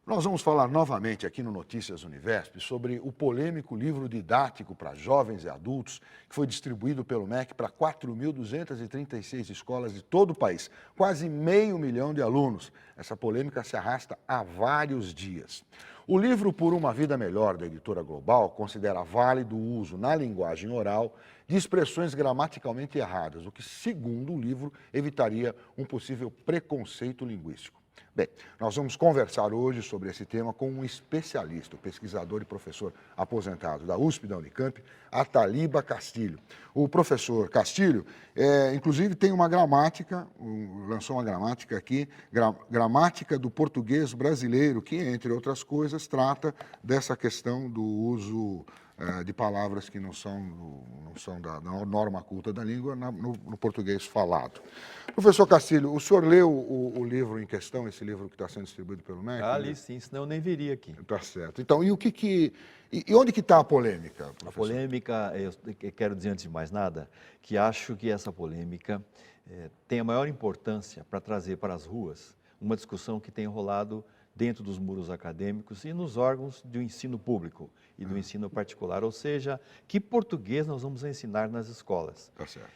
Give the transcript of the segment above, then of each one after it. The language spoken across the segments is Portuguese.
Nós vamos falar novamente aqui no Notícias Univesp sobre o polêmico livro didático para jovens e adultos que foi distribuído pelo MEC para 4.236 escolas de todo o país, quase 500.000 de alunos. Essa polêmica se arrasta há vários dias. O livro Por uma Vida Melhor, da editora Global, considera válido o uso na linguagem oral de expressões gramaticalmente erradas, o que, segundo o livro, evitaria um possível preconceito linguístico. Bem, nós vamos conversar hoje sobre esse tema com um especialista, o pesquisador e professor aposentado da USP da Unicamp, Ataliba Castilho. O professor Castilho, inclusive, tem uma gramática, lançou uma gramática aqui, Gramática do Português Brasileiro, que, entre outras coisas, trata dessa questão do uso de palavras que não são da norma culta da língua no português falado. Professor Castilho, o senhor leu o livro em questão, esse livro que está sendo distribuído pelo MEC? Ah, li sim, senão eu nem viria aqui. Está certo. Então, e onde que está a polêmica, professor? A polêmica, eu quero dizer antes de mais nada, que acho que essa polêmica tem a maior importância para trazer para as ruas uma discussão que tem rolado dentro dos muros acadêmicos e nos órgãos do ensino público e do ensino particular, ou seja, que português nós vamos ensinar nas escolas. Tá certo.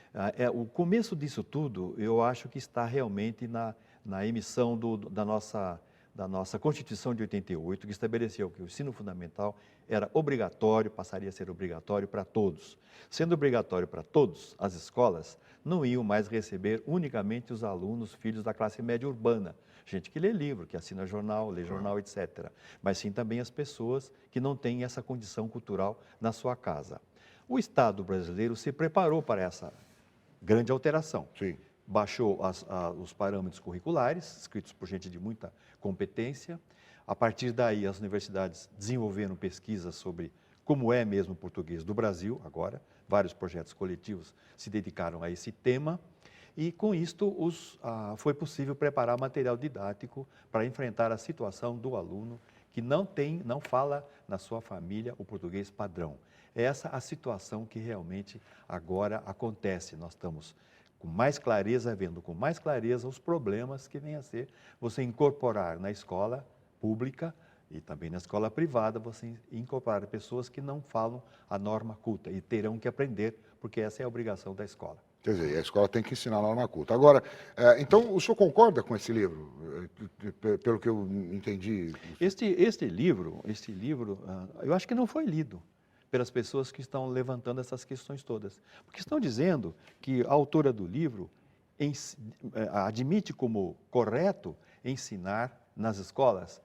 O começo disso tudo, eu acho que está realmente na emissão da nossa Constituição de 88, que estabeleceu que o ensino fundamental era obrigatório, passaria a ser obrigatório para todos. Sendo obrigatório para todos, as escolas não iam mais receber unicamente os alunos, filhos da classe média urbana, gente que lê livro, que assina jornal, lê jornal, etc. Mas sim também as pessoas que não têm essa condição cultural na sua casa. O Estado brasileiro se preparou para essa grande alteração. Sim. Baixou os parâmetros curriculares, escritos por gente de muita competência. A partir daí, as universidades desenvolveram pesquisas sobre como é mesmo o português do Brasil, agora. Vários projetos coletivos se dedicaram a esse tema. E, com isto, foi possível preparar material didático para enfrentar a situação do aluno que não fala na sua família o português padrão. Essa é a situação que realmente agora acontece. Nós estamos com mais clareza, vendo com mais clareza os problemas que vem a ser você incorporar na escola pública e também na escola privada, você incorporar pessoas que não falam a norma culta e terão que aprender, porque essa é a obrigação da escola. Quer dizer, a escola tem que ensinar a norma culta. Agora, então, o senhor concorda com esse livro, pelo que eu entendi? Este livro, eu acho que não foi lido pelas pessoas que estão levantando essas questões todas. Porque estão dizendo que a autora do livro admite como correto ensinar nas escolas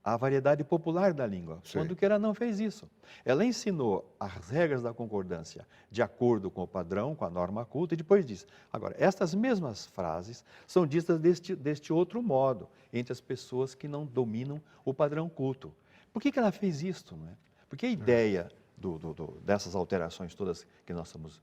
a variedade popular da língua, Sim. quando que ela não fez isso. Ela ensinou as regras da concordância de acordo com o padrão, com a norma culta, e depois diz. Agora, estas mesmas frases são ditas deste outro modo, entre as pessoas que não dominam o padrão culto. Por que ela fez isso? Não é? Porque a ideia dessas alterações todas que nós estamos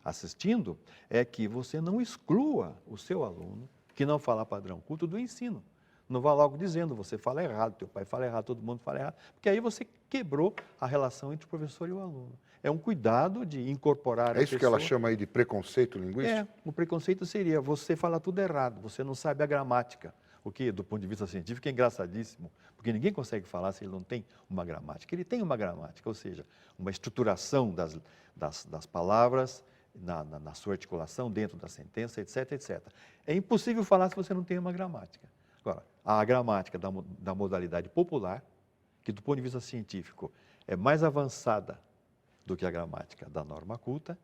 assistindo é que você não exclua o seu aluno que não fala padrão culto do ensino. Não vá logo dizendo, você fala errado, teu pai fala errado, todo mundo fala errado, porque aí você quebrou a relação entre o professor e o aluno. É um cuidado de incorporar a pessoa. É isso que ela chama aí de preconceito linguístico? O preconceito seria você fala tudo errado, você não sabe a gramática. O que, do ponto de vista científico, é engraçadíssimo, porque ninguém consegue falar se ele não tem uma gramática. Ele tem uma gramática, ou seja, uma estruturação das palavras, na sua articulação, dentro da sentença, etc, etc. É impossível falar se você não tem uma gramática. Agora, a gramática da modalidade popular, que do ponto de vista científico é mais avançada do que a gramática da norma culta,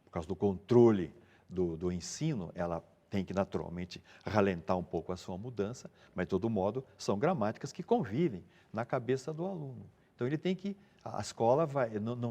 por causa do controle do ensino, ela tem que naturalmente ralentar um pouco a sua mudança, mas de todo modo são gramáticas que convivem na cabeça do aluno. Então a escola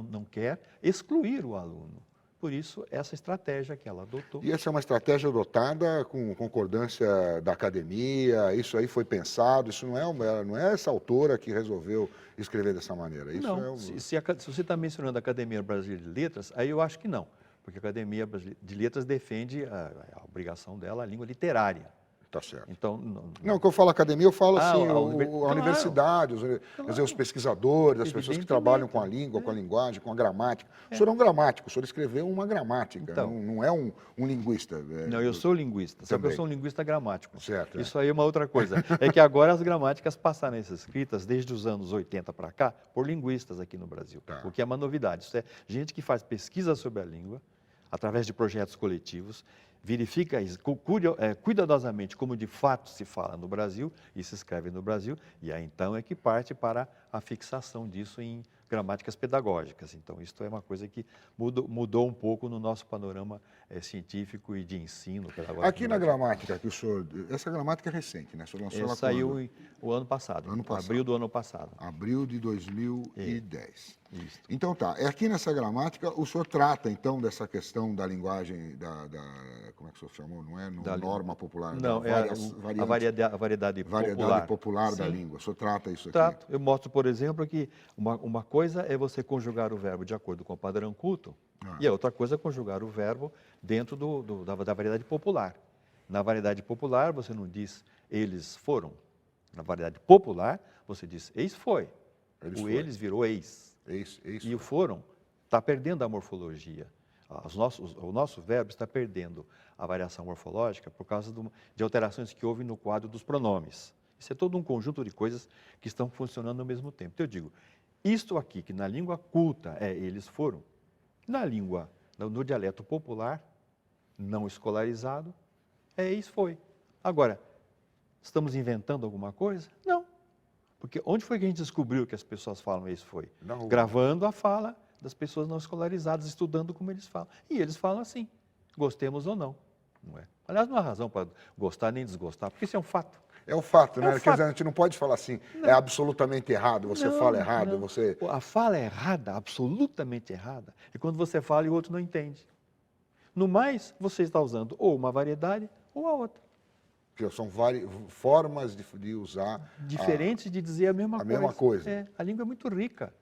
não quer excluir o aluno. Por isso, essa estratégia que ela adotou. E essa é uma estratégia adotada com concordância da academia, isso aí foi pensado, isso não é essa autora que resolveu escrever dessa maneira? Isso não, se você está mencionando a Academia Brasileira de Letras, aí eu acho que não, porque a Academia de Letras defende a obrigação dela, a língua literária. Tá certo. Então, Não, quando eu falo academia, eu falo assim, a a claro, universidade, quer dizer, os pesquisadores, as pessoas que trabalham com a língua, com a linguagem, com a gramática. O senhor é um gramático, o senhor escreveu uma gramática, Então, não é um linguista. não, eu sou linguista, só que eu também. sou um linguista gramático. Certo, Isso aí é uma outra coisa. É que agora as gramáticas passaram a ser escritas, desde os anos 80 para cá, por linguistas aqui no Brasil, Tá. o que é uma novidade. Isso é gente que faz pesquisa sobre a língua, através de projetos coletivos, verifica cuidadosamente como de fato se fala no Brasil e se escreve no Brasil, e aí então é que parte para a fixação disso em gramáticas pedagógicas. Então, isso é uma coisa que mudou um pouco no nosso panorama científico e de ensino pedagógico. Aqui na gramática que o senhor... Essa gramática é recente, né? O senhor lançou ela saiu o ano passado, abril do ano passado. Abril de 2010. Isso. Então tá, aqui nessa gramática o senhor trata então dessa questão da linguagem, como é que o senhor chamou? Não é norma popular? Não, a variedade popular da língua. O senhor trata isso aqui? Trato. Eu mostro, por exemplo, que uma coisa é você conjugar o verbo de acordo com o padrão culto, e a outra coisa é conjugar o verbo dentro da variedade popular. Na variedade popular, você não diz eles foram. Na variedade popular, você diz eis foi. Eles virou eis. E o foram está perdendo a morfologia. O nosso verbo está perdendo a variação morfológica por causa de alterações que houve no quadro dos pronomes. Isso é todo um conjunto de coisas que estão funcionando ao mesmo tempo. Então, eu digo, isto aqui, que na língua culta é eles foram, no dialeto popular, não escolarizado, é eis foi. Agora, estamos inventando alguma coisa? Não. Porque onde foi que a gente descobriu que as pessoas falam eis foi? Gravando a fala das pessoas não escolarizadas, estudando como eles falam. E eles falam assim, gostemos ou não. Não é? Aliás, não há razão para gostar nem desgostar, porque isso é um fato. É um fato, né? Quer dizer, a gente não pode falar assim, é absolutamente errado, você fala errado, você... A fala errada, absolutamente errada, é quando você fala e o outro não entende. No mais, você está usando ou uma variedade ou a outra. São formas de usar... Diferentes de dizer a mesma coisa. A língua é muito rica.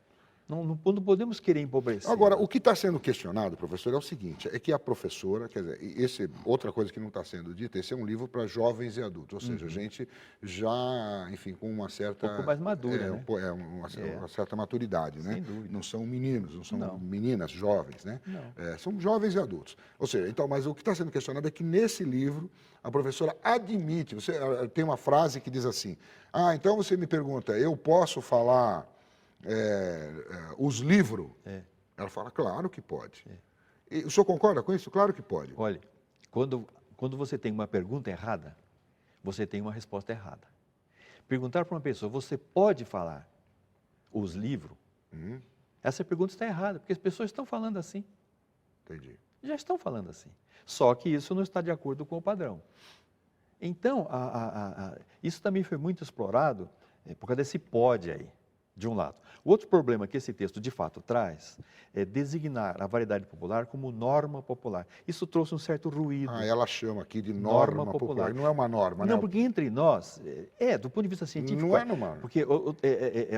Não podemos querer empobrecer. Agora, o que está sendo questionado, professor, é o seguinte, é que a professora, quer dizer, outra coisa que não está sendo dita, esse é um livro para jovens e adultos, ou seja, gente já, enfim, com uma certa... Um pouco mais madura, né? Uma certa maturidade, né? Sem dúvida. Não são meninos, não são meninas jovens, né? Não. São jovens e adultos. Ou seja, então, mas o que está sendo questionado é que nesse livro a professora admite, tem uma frase que diz assim, então você me pergunta, eu posso falar... os livros, ela fala, claro que pode. E o senhor concorda com isso? Claro que pode. Olha, quando você tem uma pergunta errada, você tem uma resposta errada. Perguntar para uma pessoa, você pode falar os livros? Essa pergunta está errada, porque as pessoas estão falando assim. Entendi. Já estão falando assim. Só que isso não está de acordo com o padrão. Então, isso também foi muito explorado por causa desse pode aí. De um lado. O outro problema que esse texto de fato traz é designar a variedade popular como norma popular. Isso trouxe um certo ruído. Ela chama aqui de norma popular. Não é uma norma, né? Não, porque entre nós, do ponto de vista científico... Não é norma. Porque é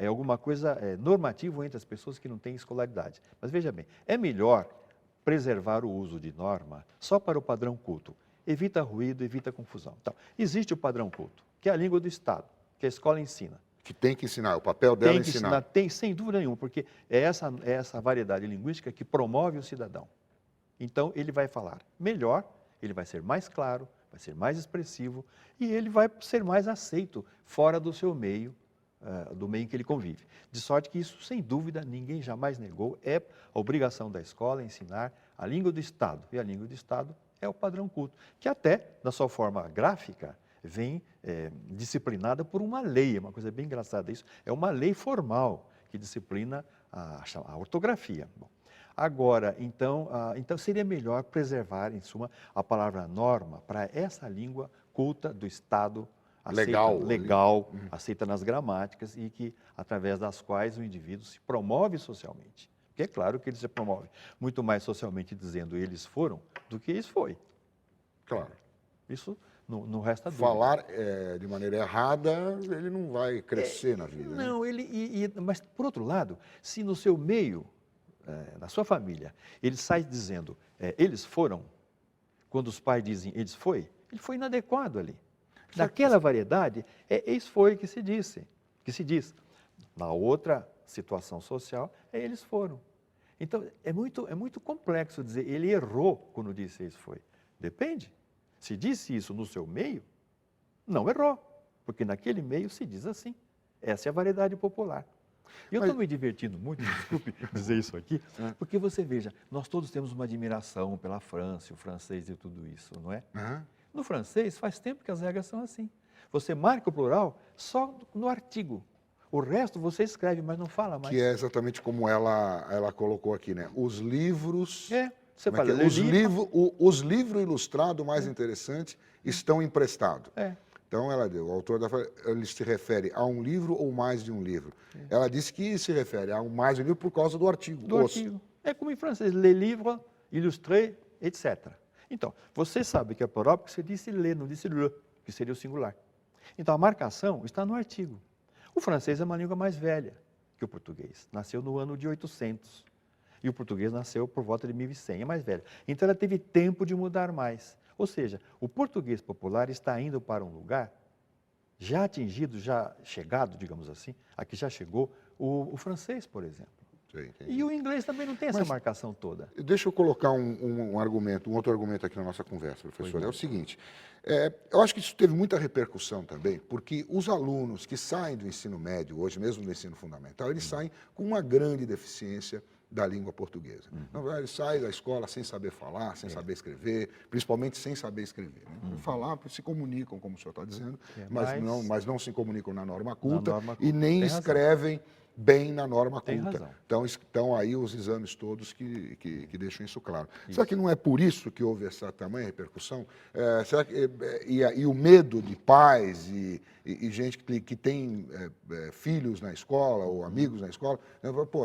alguma coisa normativa entre as pessoas que não têm escolaridade. Mas veja bem, é melhor preservar o uso de norma só para o padrão culto. Evita ruído, evita confusão. Então, existe o padrão culto, que é a língua do Estado, que a escola ensina. Que tem que ensinar, o papel dela é ensinar. Tem, sem dúvida nenhuma, porque é essa variedade linguística que promove o cidadão. Então, ele vai falar melhor, ele vai ser mais claro, vai ser mais expressivo e ele vai ser mais aceito fora do seu meio, do meio em que ele convive. De sorte que isso, sem dúvida, ninguém jamais negou, é a obrigação da escola ensinar a língua do Estado. E a língua do Estado é o padrão culto, que até, na sua forma gráfica, vem disciplinada por uma lei, é uma coisa bem engraçada isso, é uma lei formal que disciplina a ortografia. Bom, agora, então seria melhor preservar, em suma, a palavra norma para essa língua culta do Estado, legal, aceita nas gramáticas e que, através das quais o indivíduo se promove socialmente. Porque é claro que ele se promove muito mais socialmente dizendo eles foram do que eles foi. Claro. Isso não resta dúvida. Falar de maneira errada, ele não vai crescer na vida. Não, né? Mas, por outro lado, se no seu meio, na sua família, ele sai dizendo, eles foram, quando os pais dizem eles foi, Ele foi inadequado ali. Naquela variedade, isso foi o que se disse, que se diz. Na outra situação social, eles foram. Então, é muito complexo dizer, ele errou quando disse isso foi. Depende. Se disse isso no seu meio, não errou, porque naquele meio se diz assim. Essa é a variedade popular. E eu estou me divertindo muito, desculpe dizer isso aqui, porque você veja, nós todos temos uma admiração pela França, o francês e tudo isso, não é? No francês, faz tempo que as regras são assim. Você marca o plural só no artigo. O resto você escreve, mas não fala mais. Que é exatamente como ela colocou aqui, né? Os livros... Você fala, os livros ilustrados mais interessantes estão emprestados. Então, o autor ele se refere a um livro ou mais de um livro. Ela disse que se refere a mais de um livro por causa do artigo. Do artigo. É como em francês, les livres illustrés, etc. Então, você sabe que é plural porque você disse le, não disse le, que seria o singular. Então, a marcação está no artigo. O francês é uma língua mais velha que o português. Nasceu no ano de 800. E o português nasceu por volta de 1100, é mais velho. Então, ela teve tempo de mudar mais. Ou seja, o português popular está indo para um lugar já atingido, já chegado, digamos assim, aqui já chegou o francês, por exemplo. Sim, e o inglês também não tem essa marcação toda. Deixa eu colocar um outro argumento aqui na nossa conversa, professor. É o seguinte, eu acho que isso teve muita repercussão também, porque os alunos que saem do ensino médio, hoje mesmo do ensino fundamental, eles saem com uma grande deficiência da língua portuguesa. Então, eles saem da escola sem saber falar, sem saber escrever, principalmente sem saber escrever. Né? Falar, se comunicam, como o senhor está dizendo, mas não se comunicam na norma culta e nem escrevem bem na norma culta. Então, estão aí os exames todos que deixam isso claro. Será que não é por isso que houve essa tamanha repercussão? Será que, e o medo de pais e gente que tem filhos na escola ou amigos na escola,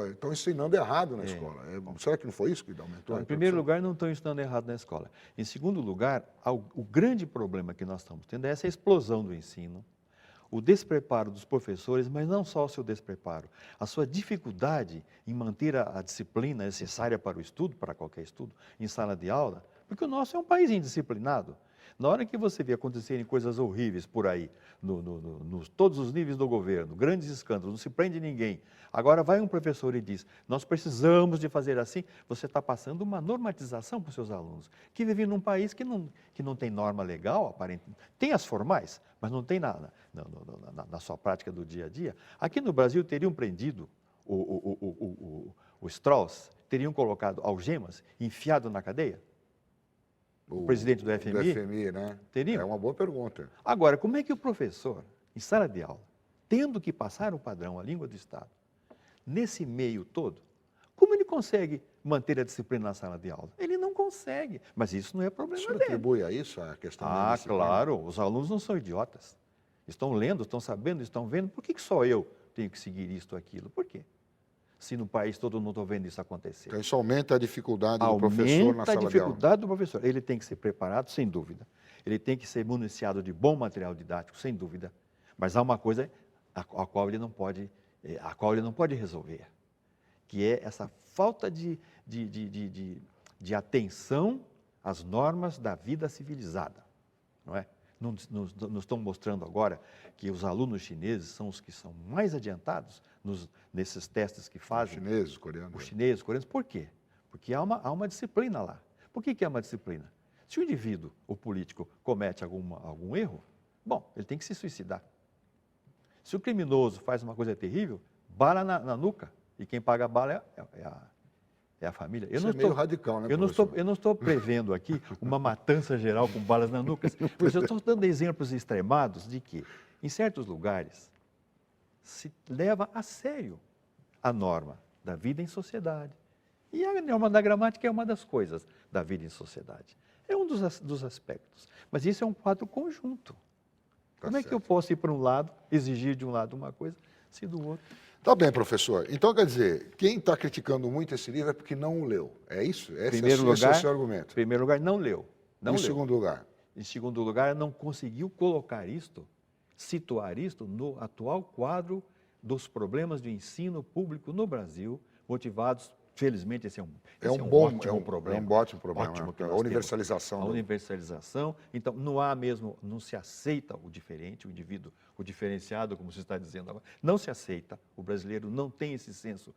estão ensinando errado na escola. Será que não foi isso que aumentou? Em primeiro lugar, não estão ensinando errado na escola. Em segundo lugar, o grande problema que nós estamos tendo é essa explosão do ensino, o despreparo dos professores, mas não só o seu despreparo, a sua dificuldade em manter a disciplina necessária para o estudo, para qualquer estudo, em sala de aula, porque o nosso é um país indisciplinado. Na hora que você vê acontecerem coisas horríveis por aí, todos os níveis do governo, grandes escândalos, não se prende ninguém. Agora vai um professor e diz, nós precisamos de fazer assim, você está passando uma normatização para os seus alunos, que vivem num país que não tem norma legal, aparentemente. Tem as formais, mas não tem na sua prática do dia a dia. Aqui no Brasil teriam prendido o Strauss, teriam colocado algemas, enfiado na cadeia? O presidente do FMI? Do FMI, né? Teriam? É uma boa pergunta. Agora, como é que o professor, em sala de aula, tendo que passar o padrão, a língua do Estado, nesse meio todo, como ele consegue manter a disciplina na sala de aula? Ele não consegue, mas isso não é problema dele. O senhor atribui a isso a questão da disciplina? Claro, os alunos não são idiotas. Estão lendo, estão sabendo, estão vendo. Por que só eu tenho que seguir isto ou aquilo? Por quê? Se no país todo não estou vendo isso acontecer. Então isso aumenta a dificuldade do professor na sala de aula. Aumenta a dificuldade do professor. Ele tem que ser preparado, sem dúvida. Ele tem que ser municiado de bom material didático, sem dúvida. Mas há uma coisa a qual ele não pode resolver, que é essa falta de atenção às normas da vida civilizada, não é? Nos estão mostrando agora que os alunos chineses são os que são mais adiantados nesses testes que fazem. Os chineses, coreanos. Os chineses, coreanos. Por quê? Porque há uma disciplina lá. Por que é uma disciplina? Se o indivíduo, o político, comete algum erro, bom, ele tem que se suicidar. Se o criminoso faz uma coisa terrível, bala na nuca. E quem paga a bala é a família. Isso é meio radical, né, eu não estou prevendo aqui uma matança geral com balas na nuca, mas eu estou dando exemplos extremados de que, em certos lugares, se leva a sério a norma da vida em sociedade. E a norma da gramática é uma das coisas da vida em sociedade. É um dos aspectos. Mas isso é um quadro conjunto. Como é que eu posso ir para um lado, exigir de um lado uma coisa, se do outro... Tá bem, professor. Então, quer dizer, quem está criticando muito esse livro é porque não o leu. É isso? Esse é o seu argumento. Em primeiro lugar, não leu. Em segundo lugar? Em segundo lugar, não conseguiu colocar isto, situar isto no atual quadro dos problemas de ensino público no Brasil, motivados Felizmente, esse é um ótimo problema. É um ótimo problema. Ótimo que A nós universalização. temos. A universalização. Então, não se aceita o diferente, o indivíduo, o diferenciado, como você está dizendo agora. Não se aceita. O brasileiro não tem esse senso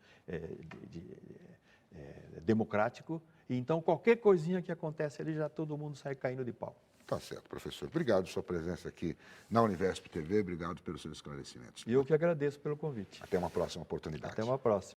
democrático. E então, qualquer coisinha que acontece ali, já todo mundo sai caindo de pau. Tá certo, professor. Obrigado pela sua presença aqui na Universp TV. Obrigado pelos seus esclarecimentos. E eu que agradeço pelo convite. Até uma próxima oportunidade. Até uma próxima.